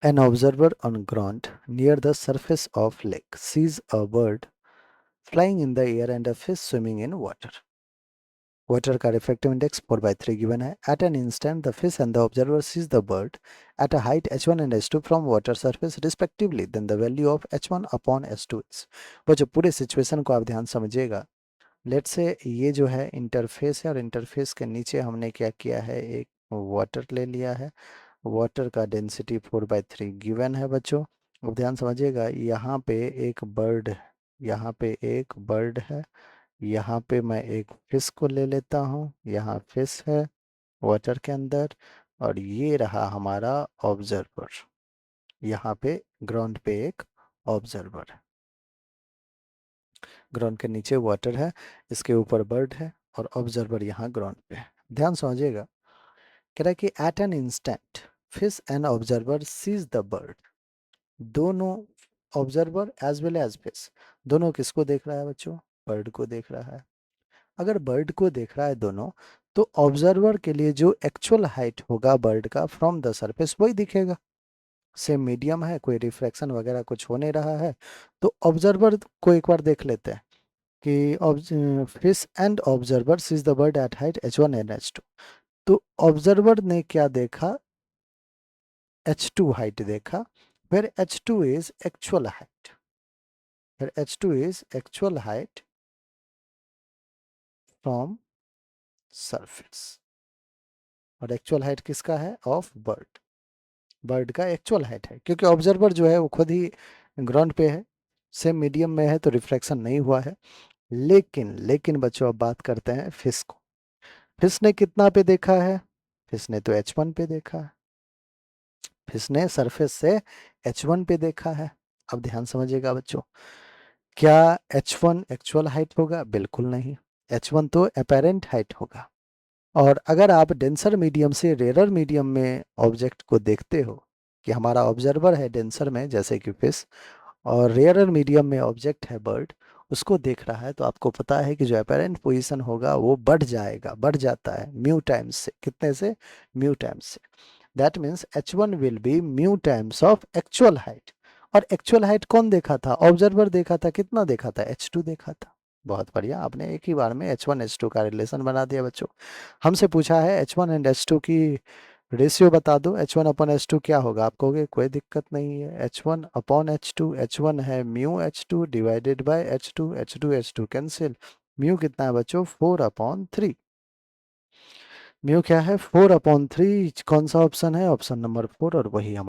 An observer on ground near the surface of lake sees a bird flying in the air and a fish swimming in water. Water का refractive index 4/3 given है. At an instant, the fish and the observer sees the bird at a height h1 and h2 from water surface respectively. Then the value of h1 upon h2 is. वो जो पूरे situation को आप ध्यान समझिएगा. Let's say ये जो है इंटरफेस है और इंटरफेस के नीचे हमने क्या किया है, एक वाटर ले लिया है. वाटर का डेंसिटी 4/3 गिवन है बच्चों. अब ध्यान समझिएगा, यहाँ पे एक बर्ड, यहाँ पे एक बर्ड है, यहाँ पे मैं एक फिश को ले लेता हूँ, यहाँ फिश है वाटर के अंदर, और ये रहा हमारा ऑब्जर्वर. यहाँ पे ग्राउंड पे एक ऑब्जर्वर है, ग्राउंड के नीचे वाटर है, इसके ऊपर बर्ड है और ऑब्जर्वर यहाँ ग्राउंड पे है. ध्यान समझिएगा, कह रहा है कि at an instant fish and observer sees the bird. दोनों observer as well as fish, दोनों किसको देख रहा है बच्चों? बर्ड को देख रहा है. अगर बर्ड को देख रहा है दोनों, तो ऑब्जर्वर के लिए जो एक्चुअल हाइट होगा बर्ड का फ्रॉम द सरफेस वही दिखेगा. सेम मीडियम है, कोई रिफ्रैक्शन वगैरह कुछ हो नहीं रहा है. तो ऑब्जर्वर को एक बार देख लेते हैं कि fish and observer sees the bird at height h1 and h2. तो ऑब्जर्वर ने क्या देखा? h2 हाइट देखा, where h2 is actual height, where h2 is actual height from surface. और एक्चुअल हाइट किसका है? Of bird. बर्ड का actual height है, क्योंकि ऑब्जर्वर जो है वो खुद ही ग्राउंड पे है, सेम मीडियम में है, तो रिफ्लेक्शन नहीं हुआ है. लेकिन बच्चों अब बात करते हैं फिश को. फिश ने कितना पे देखा है? फिश ने तो h1 पे देखा है, फिश ने सरफेस से h1 पे देखा है. अब ध्यान समझिएगा बच्चों, क्या h1 एक्चुअल हाइट होगा? बिल्कुल नहीं. h1 तो अपेरेंट हाइट होगा. और अगर आप डेंसर मीडियम से रेयर मीडियम में ऑब्जेक्ट को देखते हो, कि हमारा ऑब्जर्वर है डेंसर में जैसे कि फिश, और रेयर मीडियम में ऑब्जेक्ट है बर्ड, उसको देख रहा है, तो आपको पता है कि जो अपेरेंट पोजीशन होगा वो बढ़ जाएगा, बढ़ जाता है म्यू टाइम्स से. कितने से? म्यू टाइम्स से. That means h1 will be mu times of actual height. और एक्चुअल हाइट कौन देखा था? ऑब्जर्वर देखा था. कितना देखा था? h2 देखा था. बहुत बढ़िया, आपने एक ही बार में h1 h2 का रिलेशन बना दिया बच्चों. हमसे पूछा है h1 एंड h2 की रेशियो बता दो. h1 अपॉन h2 क्या होगा? आप कहोगे कोई दिक्कत नहीं है, h1 अपॉन h2, h1 है mu h2 divided by h2, h2 cancel. Mu कितना है बच्चों? 4/3. म्यू क्या है? 4/3. कौन सा ऑप्शन है? ऑप्शन नंबर 4, और वही हम